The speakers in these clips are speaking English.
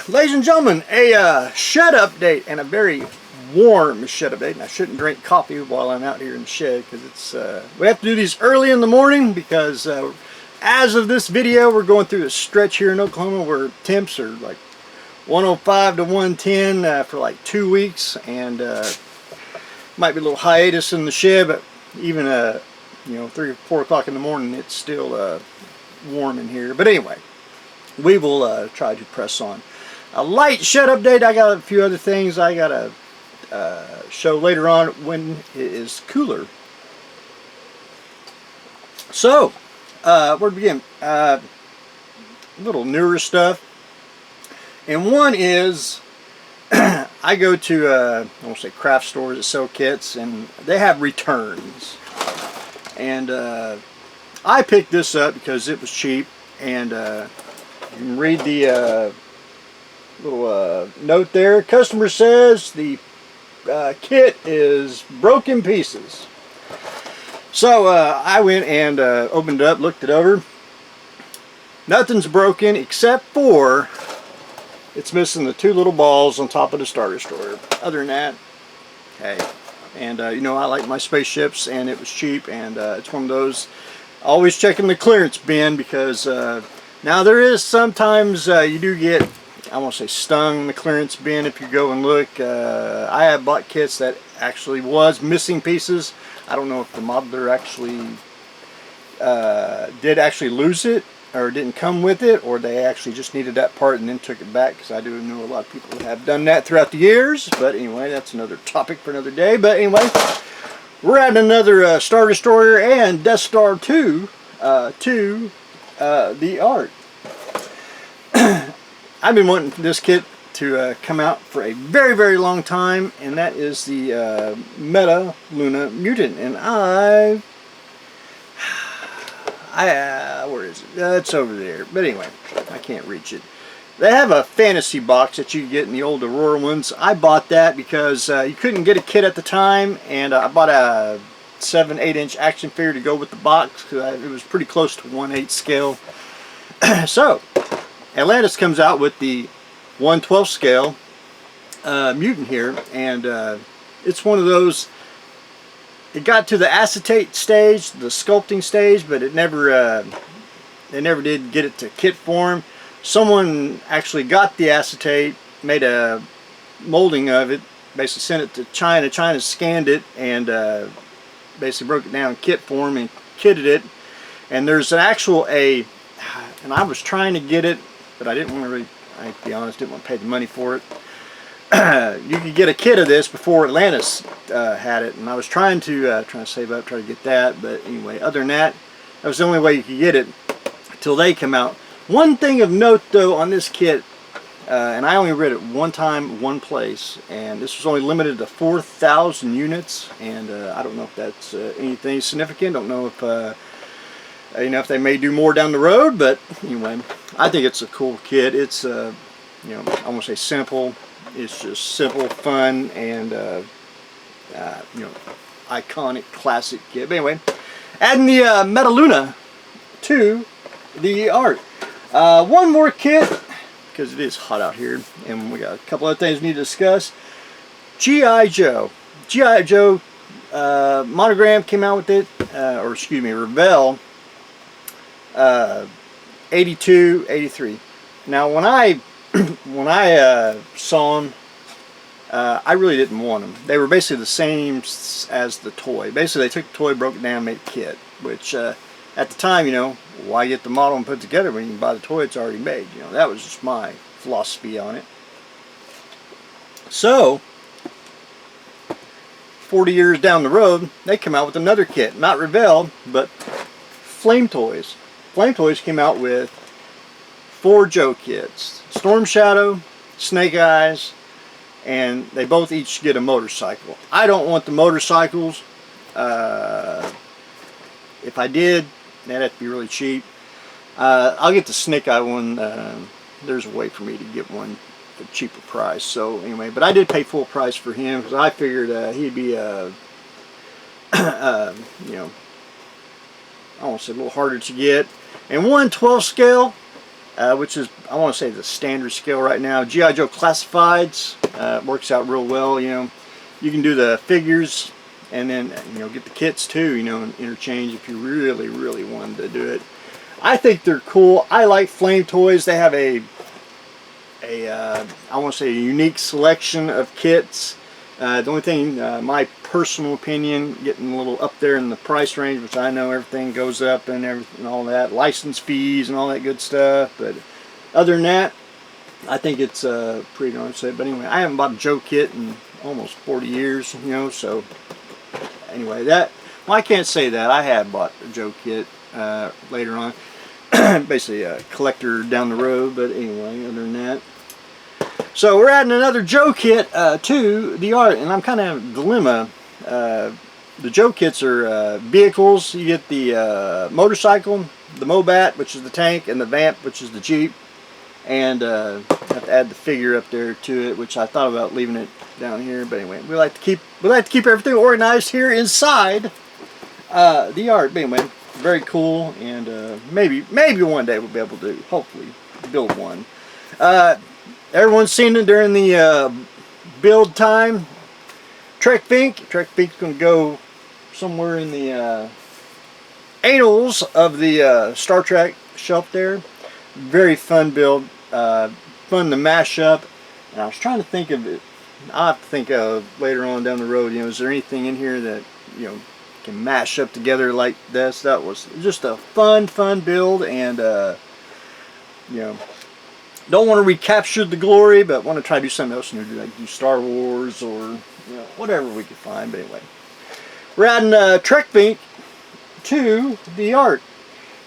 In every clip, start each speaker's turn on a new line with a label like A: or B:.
A: Ladies and gentlemen, a shed update, and a very warm shed update. And I shouldn't drink coffee while I'm out here in the shed because it's we have to do these early in the morning because as of this video, we're going through a stretch here in Oklahoma where temps are like 105 to 110 for like 2 weeks, and might be a little hiatus in the shed, but even you know, 3 or 4 o'clock in the morning, it's still warm in here. But anyway, we will try to press on. A light shed update. I got a few other things I got to show later on when it is cooler. So, where to begin? A little newer stuff. And one is, I go to, I won't say craft stores that sell kits, and they have returns. And I picked this up because it was cheap, and you can read the little note there. Customer says the kit is broken pieces. So I went and opened it up, looked it over. Nothing's broken except for it's missing the 2 little balls on top of the starter destroyer. Other than that, hey. And you know, I like my spaceships, and it was cheap, and it's one of those always checking the clearance bin, because now there is sometimes you do get, I won't say stung in the clearance bin if you go and look. I have bought kits that actually was missing pieces. I don't know if the modeler actually did actually lose it, or didn't come with it, or they actually just needed that part and then took it back, because I do know a lot of people have done that throughout the years. But anyway, that's another topic for another day. But anyway, we're adding another Star Destroyer and Death Star 2 to the art. I've been wanting this kit to come out for a very, very long time, and that is the Meta Luna Mutant. And where is it? It's over there. But anyway, I can't reach it. They have a fantasy box that you get in the old Aurora ones. I bought that because you couldn't get a kit at the time, and I bought a 7/8 inch action figure to go with the box because it was pretty close to 1/8 scale. So Atlantis comes out with the 1/12 scale mutant here, and it's one of those. It got to the acetate stage, the sculpting stage, but it never they never did get it to kit form. Someone actually got the acetate, made a molding of it, basically sent it to China. China scanned it and basically broke it down in kit form and kitted it. And there's an actual and I was trying to get it, but I didn't want to really, I'll be honest, didn't want to pay the money for it. You could get a kit of this before Atlantis had it, and I was trying to save up, try to get that. But anyway, other than that, that was the only way you could get it until they come out. One thing of note though on this kit, and I only read it one time, one place, and this was only limited to 4,000 units, and I don't know if that's anything significant. Don't know if you know, if they may do more down the road, but anyway, I think it's a cool kit. It's you know, I won't say simple. It's just simple, fun, and you know, iconic, classic kit. But anyway, adding the Meta Luna to the art. One more kit, because it is hot out here, and we got a couple other things we need to discuss. G.I. Joe. G.I. Joe Monogram came out with it, or excuse me, Revell 82, 83. Now when I saw them, I really didn't want them. They were basically the same as the toy. Basically, they took the toy, broke it down, made a kit. Which, at the time, you know, why get the model and put it together when you can buy the toy it's already made? You know, that was just my philosophy on it. So, 40 years down the road, they come out with another kit. Not Revell, but Flame Toys. Flame Toys came out with 4 Joe kits. Storm Shadow, Snake Eyes, and they both each get a motorcycle. I don't want the motorcycles. If I did, that'd have to be really cheap. I'll get the Snake Eye one. There's a way for me to get one at a cheaper price. So anyway, but I did pay full price for him because I figured he'd be you know, I won't say a little harder to get. And 1/12 scale, which is, I want to say, the standard scale right now. G.I. Joe Classifieds works out real well. You know, you can do the figures and then, you know, get the kits too, you know, and interchange if you really, really wanted to do it. I think they're cool. I like Flame Toys. They have I want to say, a unique selection of kits. The only thing, my personal opinion, getting a little up there in the price range, which I know everything goes up and everything, all that, license fees and all that good stuff. But other than that, I think it's pretty darn safe. But anyway, I haven't bought a Joe kit in almost 40 years, you know. So anyway, well, I can't say that. I have bought a Joe kit later on. Basically a collector down the road, but anyway, other than that. So we're adding another Joe kit to the art, and I'm kind of having a dilemma. The Joe kits are vehicles. You get the motorcycle, the Mobat, which is the tank, and the Vamp, which is the Jeep. And have to add the figure up there to it, which I thought about leaving it down here, but anyway, we like to keep everything organized here inside the art. But anyway, very cool, and maybe one day we'll be able to hopefully build one. Everyone's seen it during the build time. Trek Fink's going to go somewhere in the annals of the Star Trek shelf there. Very fun build, fun to mash up. And I was trying to think of it. I'll have to think of later on down the road, you know, is there anything in here that, you know, can mash up together like this? That was just a fun build, and you know, don't want to recapture the glory, but want to try to do something else, you know, like do Star Wars or, you know, whatever we could find. But anyway, we're adding Trek Fink to the art.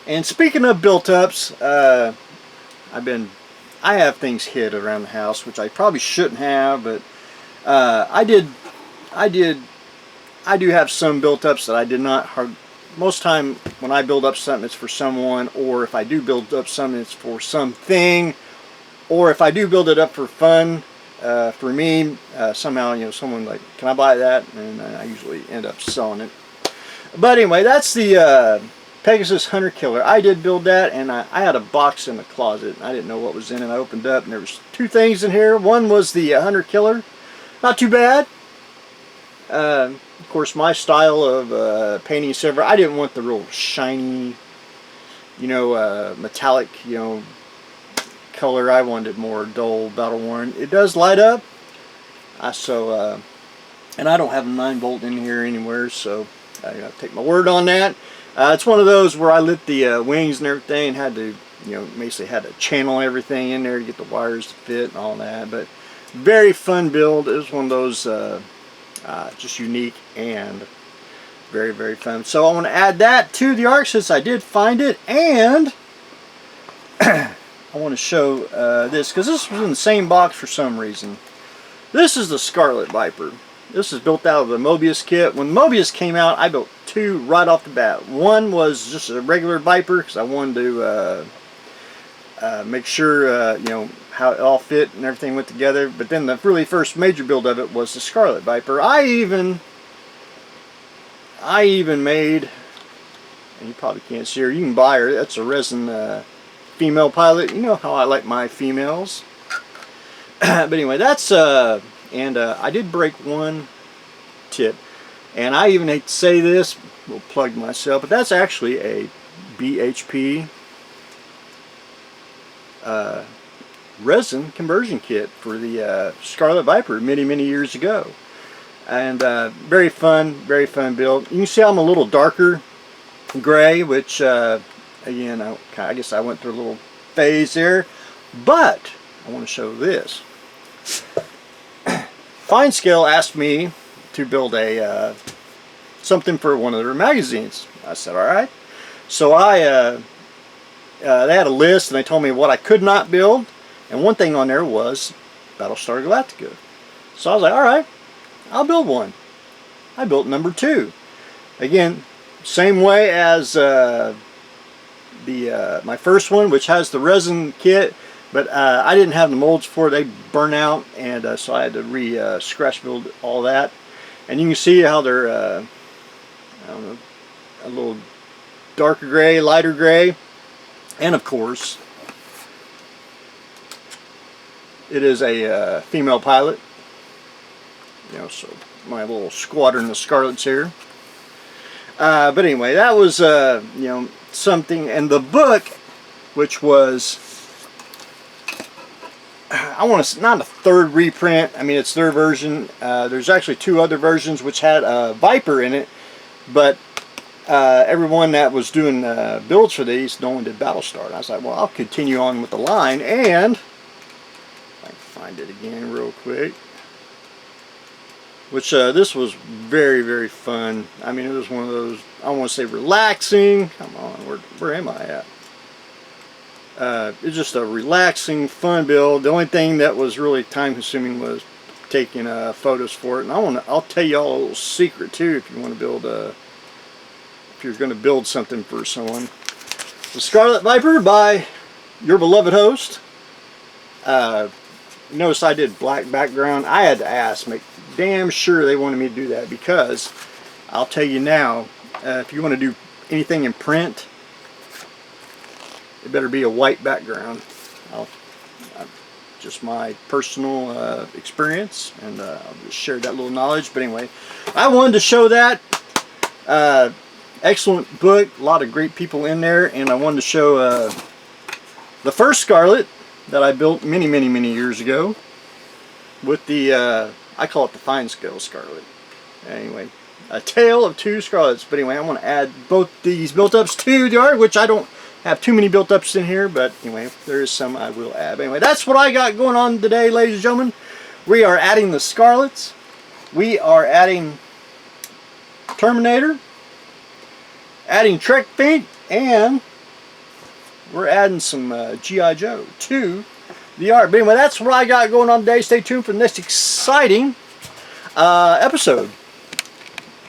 A: And speaking of built-ups, I have things hid around the house, which I probably shouldn't have, but I do have some built-ups that I did not. Most time when I build up something, it's for someone, or if I do build up something, it's for something, or if I do build it up for fun, for me, somehow, you know, someone like, can I buy that? And I usually end up selling it. But anyway, that's the Pegasus Hunter Killer. I did build that, and I had a box in the closet. I didn't know what was in it. I opened up, and there was two things in here. One was the Hunter Killer. Not too bad. Of course, my style of painting silver, I didn't want the real shiny, you know, metallic, you know, color. I wanted more dull, battle worn. It does light up. And I don't have a 9-volt in here anywhere, so I gotta take my word on that. It's one of those where I lit the wings and everything, and had to, you know, basically had to channel everything in there to get the wires to fit and all that. But very fun build. It was one of those just unique and very fun. So I want to add that to the arc since I did find it, and I want to show this because this was in the same box for some reason. This is the Scarlet Viper. This is built out of the Mobius kit. When Mobius came out, I built two right off the bat. One was just a regular Viper because I wanted to make sure, you know, how it all fit and everything went together. But then the really first major build of it was the Scarlet Viper. I even made, and you probably can't see her, you can buy her. That's a Resin female pilot. You know how I like my females. But anyway, that's and I did break one tip, and I even hate to say this, will plug myself, but that's actually a BHP resin conversion kit for the Scarlet Viper many years ago. And very fun build. You can see I'm a little darker gray, which again, I guess I went through a little phase there, but I want to show this. Fine Scale asked me to build a something for one of their magazines. I said, all right. So they had a list, and they told me what I could not build, and one thing on there was Battlestar Galactica. So I was like, all right, I'll build one. I built number 2. Again, same way as my first one, which has the resin kit, but I didn't have the molds for it. They burn out, and so I had to scratch build all that. And you can see how they're I don't know, a little darker gray, lighter gray, and of course It is a female pilot. You know, so my little squadron of Scarlets here. But anyway, that was you know, something. And the book, which was, I want to, not a third reprint. I mean, it's their version. There's actually 2 other versions which had a Viper in it, but everyone that was doing builds for these, no one did Battlestar. And I was like, well, I'll continue on with the line, and if I can find it again real quick. Which this was very, very fun. I mean, it was one of those, I want to say relaxing. Come on, where am I at? It's just a relaxing, fun build. The only thing that was really time consuming was taking photos for it. And I'll tell you all a little secret too, if you want to build if you're going to build something for someone. The Scarlet Viper by your beloved host. Notice I did black background. I had to ask, make damn sure they wanted me to do that, because I'll tell you now, if you want to do anything in print, it better be a white background. Just my personal experience, and I'll just share that little knowledge. But anyway, I wanted to show that. Excellent book, a lot of great people in there, and I wanted to show the first Scarlet that I built many, many, many years ago with the, I call it the fine scale Scarlet. Anyway, a tale of 2 Scarlets. But anyway, I'm going to add both these built-ups to the art, which I don't have too many built-ups in here, but anyway, if there is some, I will add. But anyway, that's what I got going on today, ladies and gentlemen. We are adding the Scarlets. We are adding Terminator, adding Trek paint, and we're adding some G.I. Joe to the art. But anyway, that's what I got going on today. Stay tuned for the next exciting episode.